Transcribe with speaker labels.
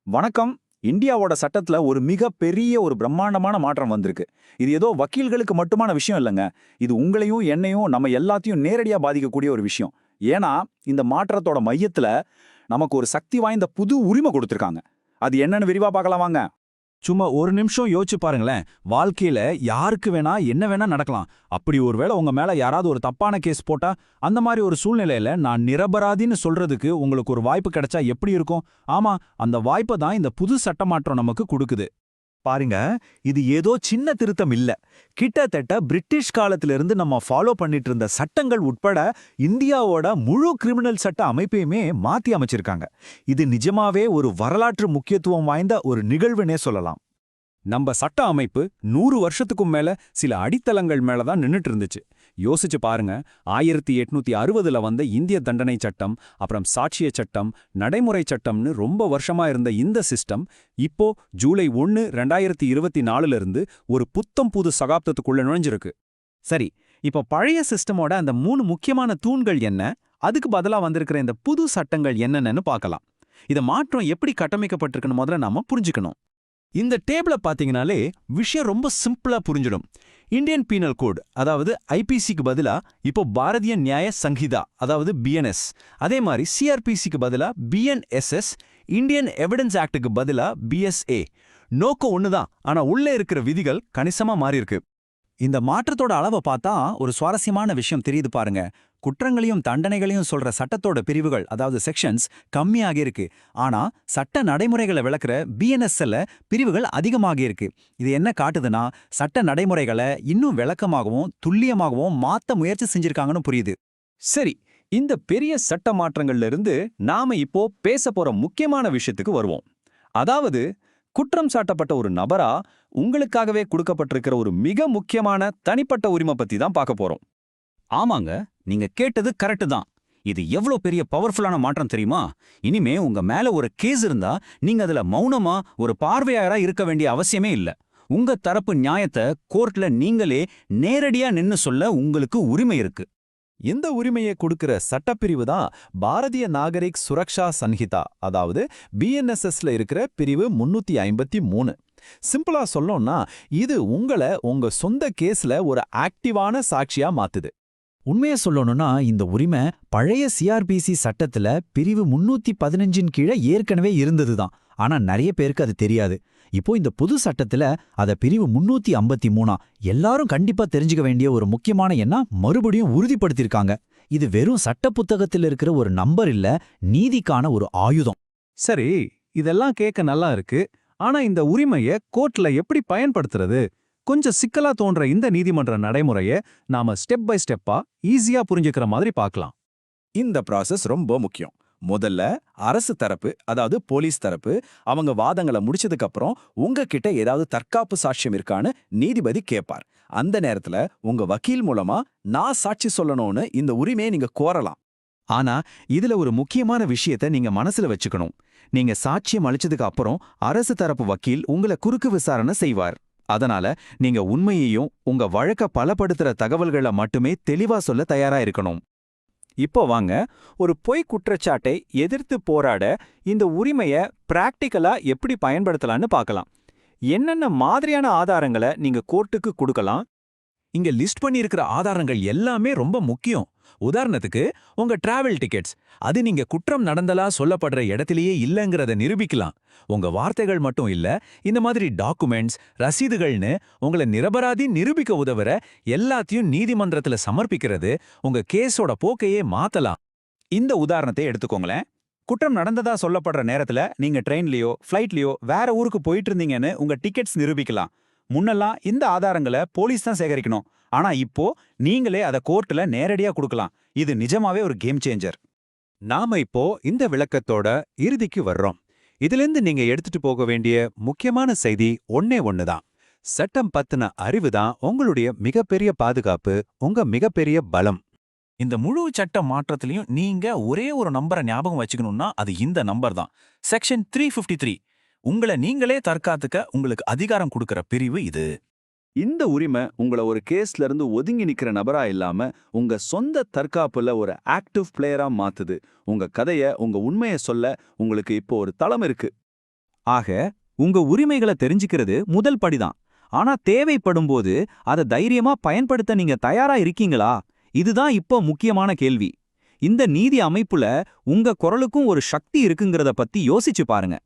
Speaker 1: வணக்கம். இந்தியாவோட சட்டத்துல ஒரு மிகப்பெரிய ஒரு பிரம்மாண்டமான மாற்றம் வந்திருக்கு. இது ஏதோ வக்கீல்களுக்கு மட்டுமான விஷயம் இல்லங்க. இது உங்களையும், என்னையும், நம்ம எல்லாத்தையும் நேரடியா பாதிக்கக்கூடிய ஒரு விஷயம். ஏன்னா, இந்த மாற்றத்தோட மையத்துல நமக்கு ஒரு சக்தி வாய்ந்த புது உரிமை கொடுத்திருக்காங்க. அது என்னன்னு விரிவா பார்க்கலாம் வாங்க.
Speaker 2: சும்மா ஒரு நிமிஷம் யோசிச்சு பாருங்களேன். வாழ்க்கையில யாருக்கு வேணா என்ன வேணா நடக்கலாம். அப்படி ஒருவேளை உங்க மேல யாராவது ஒரு தப்பான கேஸ் போட்டா, அந்த மாதிரி ஒரு சூழ்நிலையில நான் நிரபராதின்னு சொல்றதுக்கு உங்களுக்கு ஒரு வாய்ப்பு கிடைச்சா எப்படி இருக்கும்? ஆமா, அந்த வாய்ப்பை தான் இந்த புது சட்டமாற்றம் நமக்கு கொடுக்குது.
Speaker 3: பாருங்க, இது ஏதோ சின்ன திருத்தம் இல்ல. கிட்டத்தட்ட பிரிட்டிஷ் காலத்திலிருந்து நம்ம ஃபாலோ பண்ணிட்டு இருந்த சட்டங்கள் உட்பட இந்தியாவோட முழு கிரிமினல் சட்ட அமைப்பையுமே மாத்தி அமைச்சிருக்காங்க. இது நிஜமாவே ஒரு வரலாற்று முக்கியத்துவம் வாய்ந்த ஒரு நிகழ்வுனே சொல்லலாம்.
Speaker 2: நம்ம சட்ட அமைப்பு 100 வருஷத்துக்கும் மேல சில அடித்தளங்கள் மேல தான் நின்னுட்டு இருந்துச்சு. யோசிச்சு பாருங்க. 1860ல வந்த இந்திய தண்டனை சட்டம், அப்புறம் சாட்சிய சட்டம், நடைமுறை சட்டம்னு ரொம்ப வருஷமா இருந்த இந்த சிஸ்டம் இப்போ ஜூலை 1, 2024ல இருந்து ஒரு புத்தம் புது சகாப்தத்துக்குள்ள நுழைஞ்சிருக்கு.
Speaker 3: சரி, இப்ப பழைய சிஸ்டமோட அந்த 3 முக்கியமான தூண்கள் என்ன? அதுக்கு பதிலா வந்திருக்கிற இந்த புது சட்டங்கள் என்னென்னு பார்க்கலாம். இத மாற்றம் எப்படி கட்டமைக்கப்பட்டிருக்குன்னு முதல்ல நாம புரிஞ்சுக்கணும். இந்த டேபிள பாத்தீங்கனாலே விஷயம் ரொம்ப சிம்பிளா புரிஞ்சிடும். இந்தியன் பீனல் கோட், அதாவது ஐபிசிக்கு பதிலா இப்போ பாரதிய நியாய சங்கிதா, அதாவது பிஎன்எஸ். அதே மாதிரி சிஆர்பிசிக்கு பதிலா பிஎன்எஸ்எஸ், இந்தியன் எவிடன்ஸ் ஆக்டுக்கு பதிலா பிஎஸ்ஏ. நோக்கம் ஒண்ணுதான், ஆனா உள்ள இருக்கிற விதிகள் கணிசமா மாறியிருக்கு.
Speaker 1: இந்த மாற்றத்தோட அளவை பார்த்தா ஒரு சுவாரஸ்யமான விஷயம் தெரியுது பாருங்க. குற்றங்களையும் தண்டனைகளையும் சொல்ற சட்டத்தோட பிரிவுகள், அதாவது செக்ஷன்ஸ், கம்மியாகி இருக்கு. ஆனா சட்ட நடைமுறைகளை விளக்குற பிஎன்எஸ்எல்ல பிரிவுகள் அதிகமாகி இருக்கு. இது என்ன காட்டுதுன்னா, சட்ட நடைமுறைகளை இன்னும் விளக்கமாகவும் துல்லியமாகவும் மாத்த முயற்சி செஞ்சிருக்காங்கன்னு புரியுது.
Speaker 2: சரி, இந்த பெரிய சட்ட மாற்றங்கள்ல இருந்து நாம இப்போ பேச போற முக்கியமான விஷயத்துக்கு வருவோம். அதாவது, குற்றம் சாட்டப்பட்ட ஒரு நபரா உங்களுக்காகவே கொடுக்கப்பட்டிருக்கிற ஒரு மிக முக்கியமான தனிப்பட்ட உரிமை பத்தி தான் பார்க்க போறோம்.
Speaker 1: ஆமாங்க, நீங்க கேட்டது கரெக்ட் தான். இது எவ்வளவு பெரிய பவர்ஃபுல்லான மாற்றம் தெரியுமா? இனிமே உங்க மேல ஒரு கேஸ் இருந்தா நீங்க அதுல மௌனமா ஒரு பார்வையாளரா இருக்க வேண்டிய அவசியமே இல்ல. உங்க தரப்பு நியாயத்தை கோர்ட்ல நீங்களே நேரடியா நின்னு சொல்ல உங்களுக்கு உரிமை இருக்கு.
Speaker 3: இந்த உரிமையை கொடுக்கிற சட்டப்பிரிவு தான் பாரதிய நாகரிக் சுரக்ஷா சன்ஹிதா, அதாவது பிஎன்எஸ்எஸ்ல இருக்கிற பிரிவு 353. சிம்பிளா சொல்லணும்னா, இது உங்களை உங்க சொந்த கேஸ்ல ஒரு ஆக்டிவான சாட்சியா மாத்துது.
Speaker 4: உண்மையை சொல்லணும்னா, இந்த உரிமை பழைய சிஆர்பிசி சட்டத்துல பிரிவு 315 கீழே ஏற்கனவே இருந்ததுதான். ஆனா நிறைய பேருக்கு அது தெரியாது. இப்போ இந்த புது சட்டத்துல அத பிரிவு 353 எல்லாரும் கண்டிப்பா தெரிஞ்சுக்க வேண்டிய ஒரு முக்கியமான எண்ணா மறுபடியும் உறுதிப்படுத்திருக்காங்க. இது வெறும் சட்ட புத்தகத்தில் இருக்கிற ஒரு நம்பர் இல்ல, நீதிக்கான ஒரு ஆயுதம்.
Speaker 3: சரி, இதெல்லாம் கேட்க நல்லா இருக்கு. ஆனா இந்த உரிமையை கோர்ட்ல எப்படி பயன்படுத்துறது? கொஞ்சம் சிக்கலா தோன்ற இந்த நீதிமன்ற நடைமுறையை நாம ஸ்டெப் பை ஸ்டெப்பா ஈஸியா புரிஞ்சுக்கிற மாதிரி பார்க்கலாம்.
Speaker 1: இந்த ப்ராசஸ் ரொம்ப முக்கியம். முதல்ல அரசு தரப்பு, அதாவது போலீஸ் தரப்பு, அவங்க வாதங்களை முடிச்சதுக்கு அப்புறம் உங்ககிட்ட ஏதாவது தற்காப்பு சாட்சியம் இருக்கான்னு நீதிபதி கேட்பார். அந்த நேரத்துல உங்க வக்கீல் மூலமா நான் சாட்சி சொல்லணும்னு இந்த உரிமையை நீங்க கோரலாம்.
Speaker 3: ஆனா இதுல ஒரு முக்கியமான விஷயத்தை நீங்க மனசுல வச்சுக்கணும். நீங்க சாட்சியம் அளிச்சதுக்கு அப்புறம் அரசு தரப்பு வக்கீல் உங்களை குறுக்கு விசாரணை செய்வார். அதனால நீங்க உண்மையையும் உங்க வழக்க பலப்படுத்துற தகவல்களை மட்டுமே தெளிவா சொல்ல தயாரா இருக்கணும்.
Speaker 2: இப்போ வாங்க, ஒரு பொய் குற்றச்சாட்டை எதிர்த்து போராட இந்த உரிமையை பிராக்டிக்கலா எப்படி பயன்படுத்தலான்னு பார்க்கலாம். என்னென்ன மாதிரியான ஆதாரங்களை நீங்க கோர்ட்டுக்கு கொடுக்கலாம்?
Speaker 3: இங்க லிஸ்ட் பண்ணியிருக்கிற ஆதாரங்கள் எல்லாமே ரொம்ப முக்கியம். உதாரணத்துக்கு, உங்க டிராவல் டிக்கெட்ஸ், அது நீங்க குற்றம் நடந்தலா சொல்லப்படுற இடத்திலேயே இல்லங்கிறத நிரூபிக்கலாம். உங்க வார்த்தைகள் மட்டும் இல்ல, இந்த மாதிரி டாக்குமெண்ட்ஸ், ரசீதுகள்னு உங்களை நிரபராதி நிரூபிக்க உதவுற எல்லாத்தையும் நீதிமன்றத்துல சமர்ப்பிக்கிறது உங்க கேஸோட போக்கையே மாத்தலாம்.
Speaker 1: இந்த உதாரணத்தை எடுத்துக்கோங்களேன். குற்றம் நடந்ததா சொல்லப்படுற நேரத்துல நீங்க ட்ரெயின்லயோ ஃப்ளைட்லயோ வேற ஊருக்கு போயிட்டு இருந்தீங்கன்னு உங்க டிக்கெட்ஸ் நிரூபிக்கலாம். முன்னெல்லாம் இந்த ஆதாரங்களை போலீஸ் தான் சேகரிக்கணும். ஆனா இப்போ நீங்களே அதை கோர்ட்ல நேரடியா கொடுக்கலாம். இது நிஜமாவே ஒரு கேம் சேஞ்சர்.
Speaker 5: நாம இப்போ இந்த விளக்கத்தோட இறுதிக்கு வர்றோம். இதிலிருந்து நீங்க எடுத்துட்டு போக வேண்டிய முக்கியமான செய்தி ஒன்னே ஒண்ணுதான். சட்டம் பத்தின அறிவு தான் உங்களுடைய மிகப்பெரிய பாதுகாப்பு, உங்க மிகப்பெரிய பலம்.
Speaker 6: இந்த முழு சட்ட மாற்றத்திலையும் நீங்க ஒரே ஒரு நம்பரை ஞாபகம் வச்சுக்கணும்னா அது இந்த நம்பர் தான். செக்ஷன் 353. உங்களை நீங்களே தற்காத்துக்க உங்களுக்கு அதிகாரம் கொடுக்கிற பிரிவு இது.
Speaker 1: இந்த உரிமை உங்களை ஒரு கேஸ்ல இருந்து ஒதுங்கி நிக்கிற நபரா இல்லாம உங்க சொந்த தற்காப்புல ஒரு ஆக்டிவ் பிளேயரா மாத்துது. உங்க கதைய, உங்க உண்மையை சொல்ல உங்களுக்கு இப்போ ஒரு தளம் இருக்கு.
Speaker 3: ஆக உங்க உரிமைகளை தெரிஞ்சுக்கிறது முதல் படிதான். ஆனா தேவைப்படும்போது அதை தைரியமா பயன்படுத்த நீங்க தயாரா இருக்கீங்களா? இதுதான் இப்போ முக்கியமான கேள்வி. இந்த நீதி அமைப்புல உங்க குரலுக்கும் ஒரு சக்தி இருக்குங்கிறத பத்தி யோசிச்சு பாருங்க.